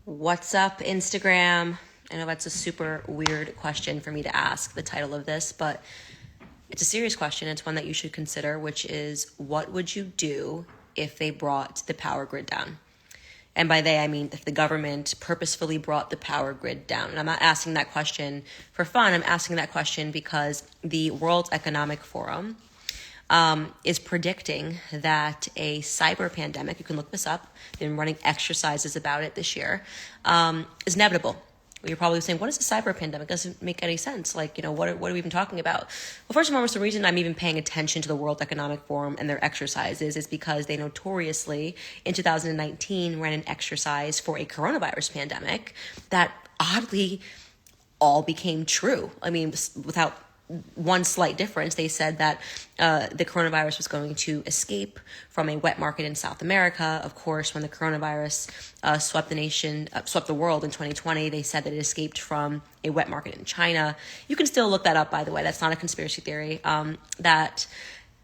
What's up, Instagram? I know that's a super weird question for me to ask, the title of this, but it's a serious question. It's one that you should consider, which is what would you do if they brought the power grid down? And by they, I mean if the government purposefully brought the power grid down. And I'm not asking that question for fun. I'm asking that question because the World Economic Forum is predicting that a cyber pandemic, you can look this up, they've been running exercises about it this year, is inevitable. You're probably saying, what is a cyber pandemic? It doesn't make any sense. What are we even talking about? Well, first and foremost, the reason I'm even paying attention to the World Economic Forum and their exercises is because they notoriously, in 2019, ran an exercise for a coronavirus pandemic that oddly all became true. I mean, without one slight difference, they said that the coronavirus was going to escape from a wet market in South America. Of course, when the coronavirus swept the world in 2020, they said that it escaped from a wet market in China. You can still look that up, by the way. That's not a conspiracy theory.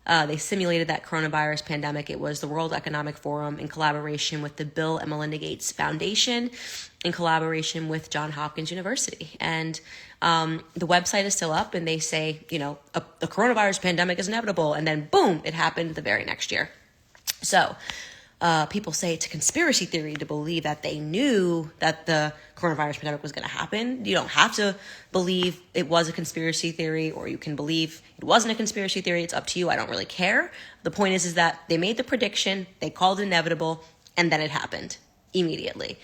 They simulated that coronavirus pandemic. It was the World Economic Forum in collaboration with the Bill and Melinda Gates Foundation, in collaboration with Johns Hopkins University. And the website is still up, and they say, the coronavirus pandemic is inevitable. And then boom, it happened the very next year. So people say it's a conspiracy theory to believe that they knew that the coronavirus pandemic was going to happen. You don't have to believe it was a conspiracy theory, or you can believe it wasn't a conspiracy theory. It's up to you. I don't really care. The point is that they made the prediction, they called it inevitable, and then it happened immediately.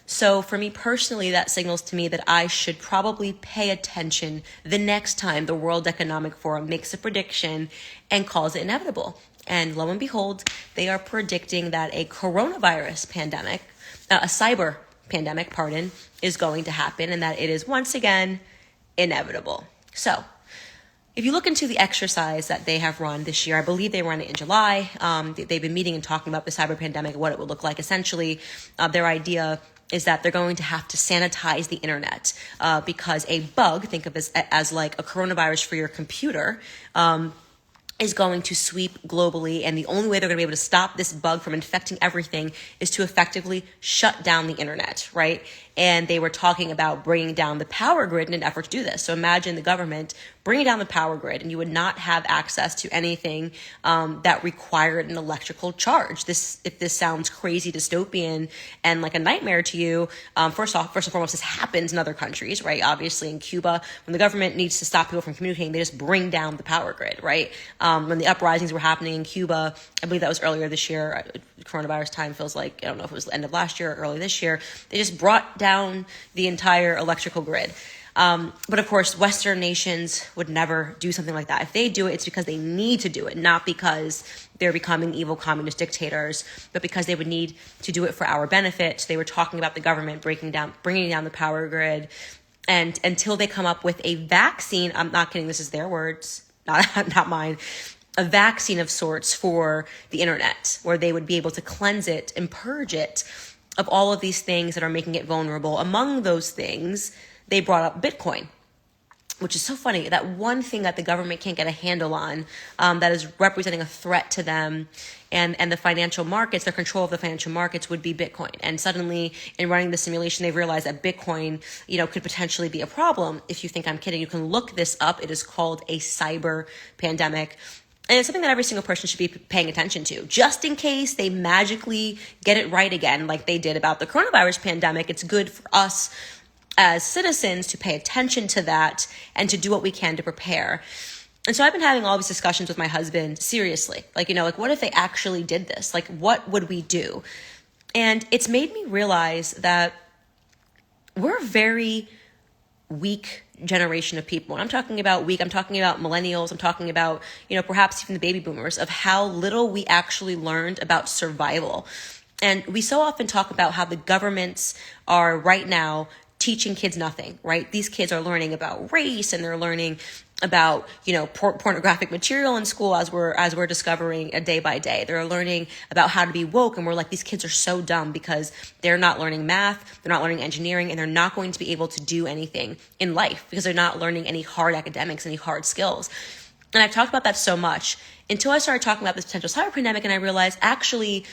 So for me personally, that signals to me that I should probably pay attention the next time the World Economic Forum makes a prediction and calls it inevitable. And lo and behold, they are predicting that a coronavirus pandemic, a cyber pandemic, is going to happen, and that it is once again inevitable. So if you look into the exercise that they have run this year, I believe they ran it in July. They've been meeting and talking about the cyber pandemic, what it would look like. Essentially, their idea is that they're going to have to sanitize the internet because a bug, think of it as like a coronavirus for your computer, is going to sweep globally, and the only way they're going to be able to stop this bug from infecting everything is to effectively shut down the internet, right? And they were talking about bringing down the power grid in an effort to do this. So imagine the government bringing down the power grid, and you would not have access to anything that required an electrical charge. If this sounds crazy, dystopian, and like a nightmare to you, first and foremost, this happens in other countries, right? Obviously, in Cuba, when the government needs to stop people from communicating, they just bring down the power grid, right? When the uprisings were happening in Cuba, I believe that was earlier this year. Coronavirus time feels like, I don't know if it was the end of last year or early this year. They just brought down the entire electrical grid. But of course, Western nations would never do something like that. If they do it, it's because they need to do it, not because they're becoming evil communist dictators, but because they would need to do it for our benefit. They were talking about the government bringing down the power grid. And until they come up with a vaccine, I'm not kidding, this is their words, not mine, a vaccine of sorts for the internet, where they would be able to cleanse it and purge it of all of these things that are making it vulnerable. Among those things, they brought up Bitcoin, which is so funny. That one thing that the government can't get a handle on, that is representing a threat to them and the financial markets, their control of the financial markets, would be Bitcoin. And suddenly, in running the simulation, they realized that Bitcoin, could potentially be a problem. If you think I'm kidding, you can look this up. It is called a cyber pandemic. And it's something that every single person should be paying attention to, just in case they magically get it right again, like they did about the coronavirus pandemic. It's good for us as citizens to pay attention to that and to do what we can to prepare. And so I've been having all these discussions with my husband, seriously, what if they actually did this? What would we do? And it's made me realize that we're a very weak generation of people. And I'm talking about weak, I'm talking about millennials, I'm talking about, perhaps even the baby boomers, of how little we actually learned about survival. And we so often talk about how the governments are right now teaching kids nothing, right? These kids are learning about race, and they're learning about, pornographic material in school as we're discovering day by day. They're learning about how to be woke, and we're like, these kids are so dumb because they're not learning math, they're not learning engineering, and they're not going to be able to do anything in life because they're not learning any hard academics, any hard skills. And I've talked about that so much until I started talking about this potential cyber pandemic, and I realized actually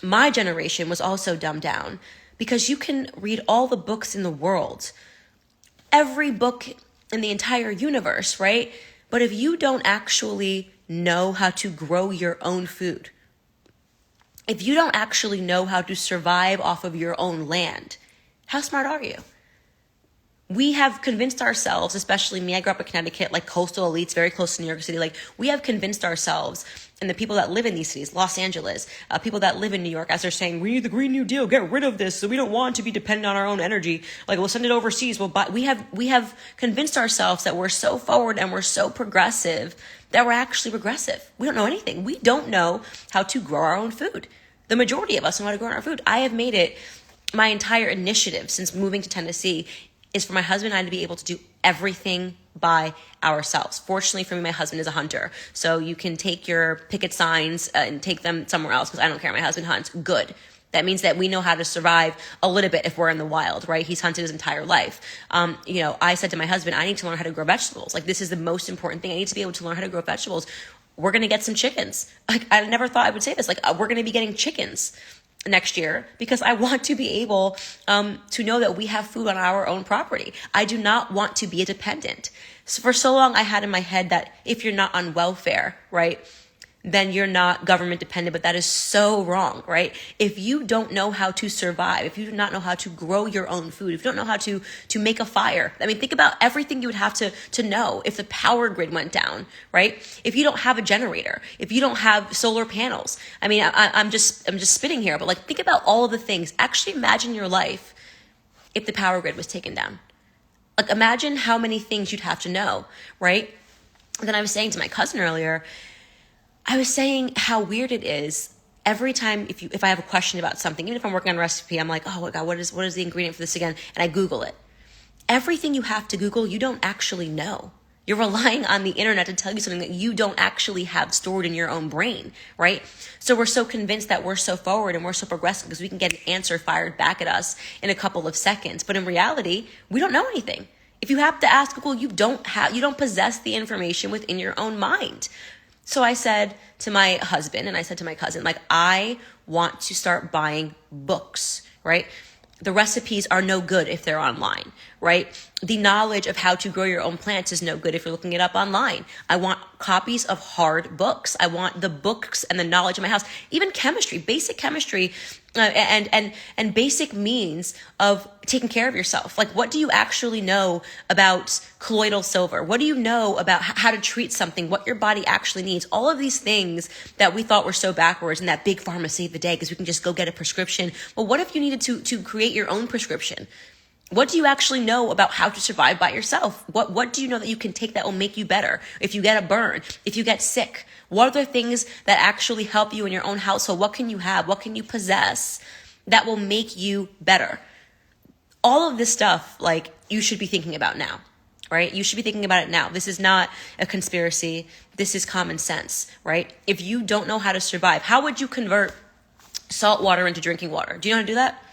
my generation was also dumbed down. because you can read all the books in the world, every book in the entire universe, right? But if you don't actually know how to grow your own food, if you don't actually know how to survive off of your own land, how smart are you? We have convinced ourselves, especially me, I grew up in Connecticut, like coastal elites, very close to New York City. Like, we have convinced ourselves, and the people that live in these cities, Los Angeles, people that live in New York, as they're saying, we need the Green New Deal, get rid of this, so we don't want to be dependent on our own energy. Like, we'll send it overseas. We have convinced ourselves that we're so forward and we're so progressive that we're actually regressive. We don't know anything. We don't know how to grow our own food. The majority of us know how to grow our food. I have made it my entire initiative since moving to Tennessee is for my husband and I to be able to do everything by ourselves. Fortunately for me, my husband is a hunter. So you can take your picket signs and take them somewhere else, because I don't care. My husband hunts. Good. That means that we know how to survive a little bit if we're in the wild, right? He's hunted his entire life. I said to my husband, I need to learn how to grow vegetables. Like, this is the most important thing. I need to be able to learn how to grow vegetables. We're going to get some chickens. Like, I never thought I would say this. Like, we're going to be getting chickens next year because I want to be able to know that we have food on our own property. I do not want to be a dependent. So for so long, I had in my head that if you're not on welfare, right, then you're not government dependent, but that is so wrong, right? If you don't know how to survive, if you do not know how to grow your own food, if you don't know how to make a fire, I mean, think about everything you would have to know if the power grid went down, right? If you don't have a generator, if you don't have solar panels, I mean, I'm just spitting here, but like, think about all of the things. Actually imagine your life if the power grid was taken down. Like, imagine how many things you'd have to know, right? And then I was saying to my cousin earlier, I was saying how weird it is every time if I have a question about something, even if I'm working on a recipe, I'm like, oh my God, what is the ingredient for this again? And I Google it. Everything you have to Google, you don't actually know. You're relying on the internet to tell you something that you don't actually have stored in your own brain, right? So we're so convinced that we're so forward and we're so progressive because we can get an answer fired back at us in a couple of seconds. But in reality, we don't know anything. If you have to ask Google, you don't possess the information within your own mind. So I said to my husband and I said to my cousin, like, I want to start buying books, right? The recipes are no good if they're online, right? The knowledge of how to grow your own plants is no good if you're looking it up online. I want copies of hard books. I want the books and the knowledge in my house, even chemistry, basic chemistry, and basic means of taking care of yourself. Like, what do you actually know about colloidal silver? What do you know about how to treat something, what your body actually needs? All of these things that we thought were so backwards and that big pharma saved the day because we can just go get a prescription. Well, what if you needed to create your own prescription? What do you actually know about how to survive by yourself? What do you know that you can take that will make you better? If you get a burn, if you get sick, what are the things that actually help you in your own household? What can you have? What can you possess that will make you better? All of this stuff, like, you should be thinking about now, right? You should be thinking about it now. This is not a conspiracy. This is common sense, right? If you don't know how to survive, how would you convert salt water into drinking water? Do you know how to do that?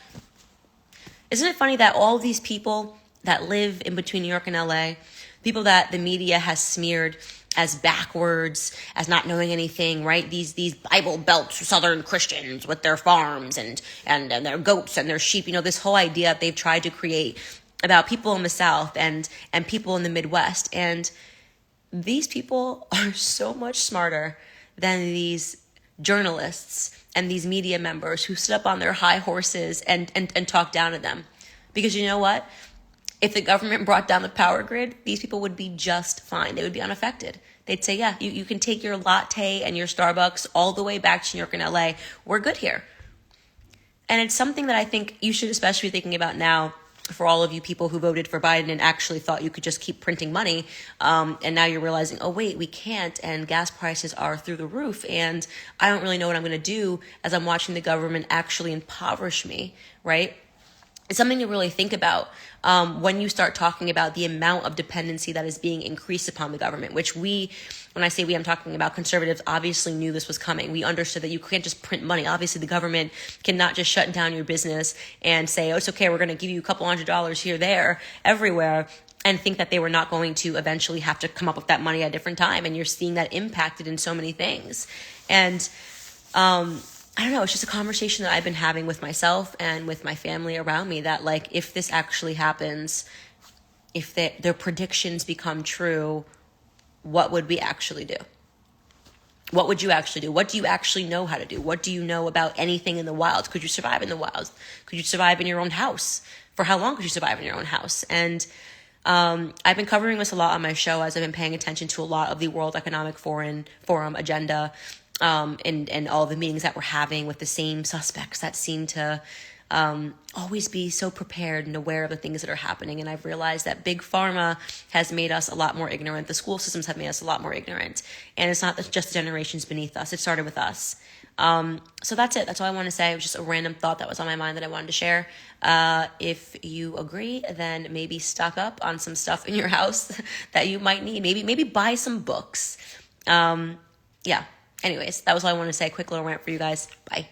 Isn't it funny that all these people that live in between New York and LA, people that the media has smeared as backwards, as not knowing anything, right? These Bible Belt Southern Christians with their farms and their goats and their sheep, this whole idea that they've tried to create about people in the South and people in the Midwest. And these people are so much smarter than these journalists and these media members who sit up on their high horses and talk down to them. Because you know what? If the government brought down the power grid, these people would be just fine. They would be unaffected. They'd say, yeah, you can take your latte and your Starbucks all the way back to New York and LA. We're good here. And it's something that I think you should especially be thinking about now for all of you people who voted for Biden and actually thought you could just keep printing money. And now you're realizing, oh, wait, we can't. And gas prices are through the roof. And I don't really know what I'm going to do as I'm watching the government actually impoverish me, right? It's something to really think about when you start talking about the amount of dependency that is being increased upon the government, which when I say we, I'm talking about conservatives, obviously knew this was coming. We understood that you can't just print money. Obviously, the government cannot just shut down your business and say, oh, it's okay, we're going to give you a couple $100 here, there, everywhere, and think that they were not going to eventually have to come up with that money at a different time. And you're seeing that impacted in so many things. And I don't know, it's just a conversation that I've been having with myself and with my family around me, that like, if this actually happens, if their predictions become true, what would we actually do? What would you actually do? What do you actually know how to do? What do you know about anything in the wild? Could you survive in the wild? Could you survive in your own house? For how long could you survive in your own house? And I've been covering this a lot on my show, as I've been paying attention to a lot of the World Economic Forum agenda, and all the meetings that we're having with the same suspects that seem to always be so prepared and aware of the things that are happening. And I've realized that big pharma has made us a lot more ignorant. The school systems have made us a lot more ignorant. And it's not just the generations beneath us. It started with us. So that's it. That's all I want to say. It was just a random thought that was on my mind that I wanted to share. If you agree, then maybe stock up on some stuff in your house that you might need. Maybe buy some books. Yeah. Anyways, that was all I wanted to say. Quick little rant for you guys. Bye.